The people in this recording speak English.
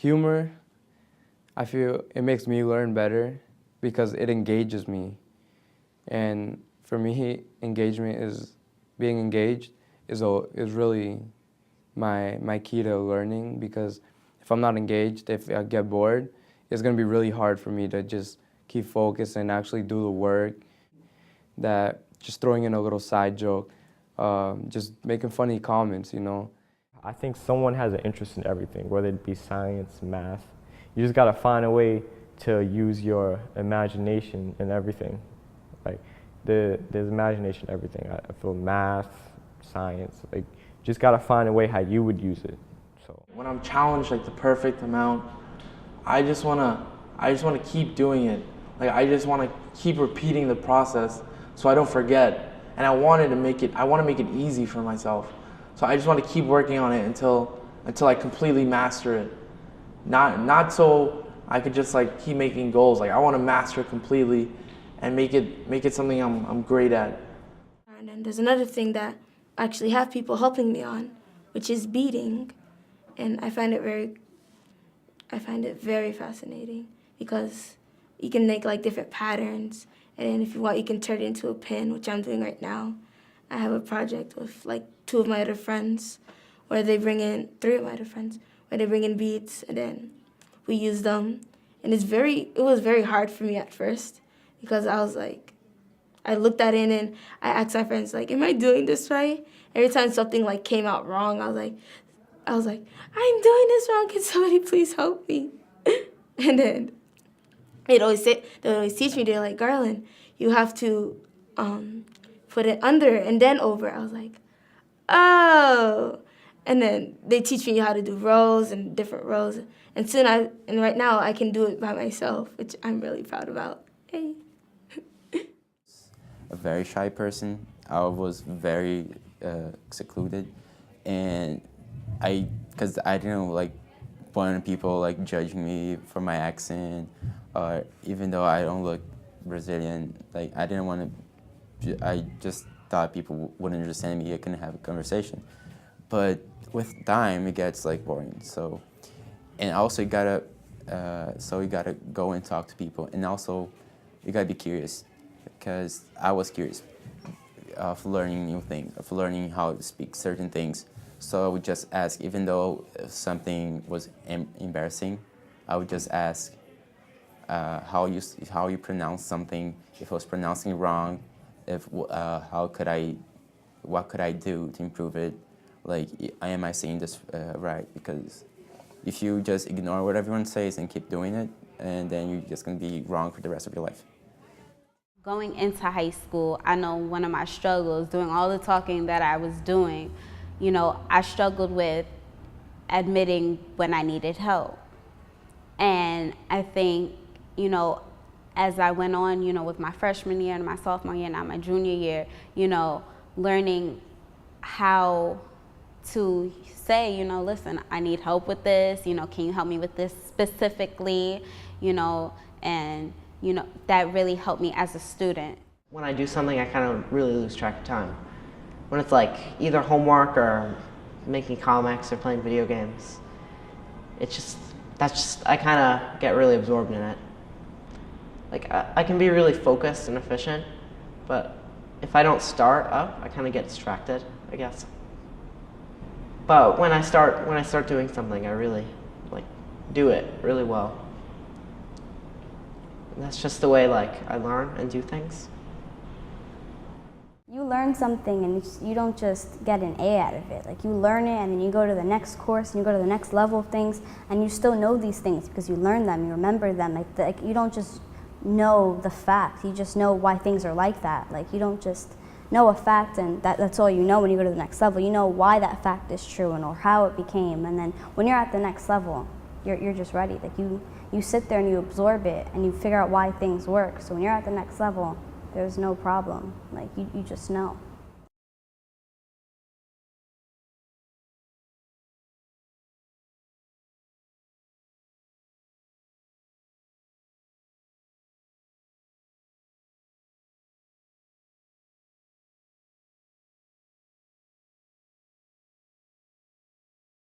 Humor, I feel it makes me learn better because it engages me. And for me, being engaged is really my key to learning, because if I'm not engaged, if I get bored, it's going to be really hard for me to just keep focused and actually do the work. That just throwing in a little side joke, just making funny comments, you know. I think someone has an interest in everything, whether it be science, math. You just gotta find a way to use your imagination in everything. Like, there's imagination in everything. I feel math, science, like, just gotta find a way how you would use it. So when I'm challenged like the perfect amount, I just wanna keep doing it. Like, I just wanna keep repeating the process so I don't forget. And I want to make it easy for myself. So I just want to keep working on it until I completely master it. Not so I could just like keep making goals. Like, I want to master it completely and make it something I'm great at. And then there's another thing that I actually have people helping me on, which is beading. And I find it very fascinating because you can make like different patterns, and then if you want, you can turn it into a pin, which I'm doing right now. I have a project with like three of my other friends, where they bring in beads, and then we use them. And it was very hard for me at first, because I was like, I looked at it and I asked my friends, like, am I doing this right? Every time something like came out wrong, I was like, I'm doing this wrong, can somebody please help me? And then they'd always teach me, they're like, Garland, you have to put it under and then over. I was like, oh. And then they teach me how to do rows and different rows. And right now I can do it by myself, which I'm really proud about. Hey. A very shy person. I was very secluded, and because I didn't like want people like judging me for my accent, or even though I don't look Brazilian, like I didn't want to. I just thought people wouldn't understand me. I couldn't have a conversation. But with time, it gets like boring. So, and also you gotta go and talk to people, and also you gotta be curious, because I was curious of learning new things, of learning how to speak certain things. So I would just ask, even though something was embarrassing, I would just ask how you pronounce something, if I was pronouncing wrong, what could I do to improve it? Like, am I saying this right? Because if you just ignore what everyone says and keep doing it, and then you're just gonna be wrong for the rest of your life. Going into high school, I know one of my struggles, doing all the talking that I was doing, you know, I struggled with admitting when I needed help. And I think, you know, as I went on, you know, with my freshman year and my sophomore year, now my junior year, you know, learning how to say, you know, listen, I need help with this, you know, can you help me with this specifically, you know, and, you know, that really helped me as a student. When I do something, I kind of really lose track of time. When it's like either homework or making comics or playing video games, I kind of get really absorbed in it. Like, I can be really focused and efficient, but if I don't start up, I kind of get distracted, I guess. But when I start doing something, I really like do it really well. And that's just the way like I learn and do things. You learn something and you don't just get an A out of it. Like, you learn it and then you go to the next course and you go to the next level of things, and you still know these things because you learn them, you remember them. Like you don't just know the fact, you just know why things are like that. Like, you don't just know a fact and that's all you know when you go to the next level. You know why that fact is true or how it became, and then when you're at the next level, you're just ready. Like, you sit there and you absorb it and you figure out why things work. So when you're at the next level, there's no problem. Like, you just know.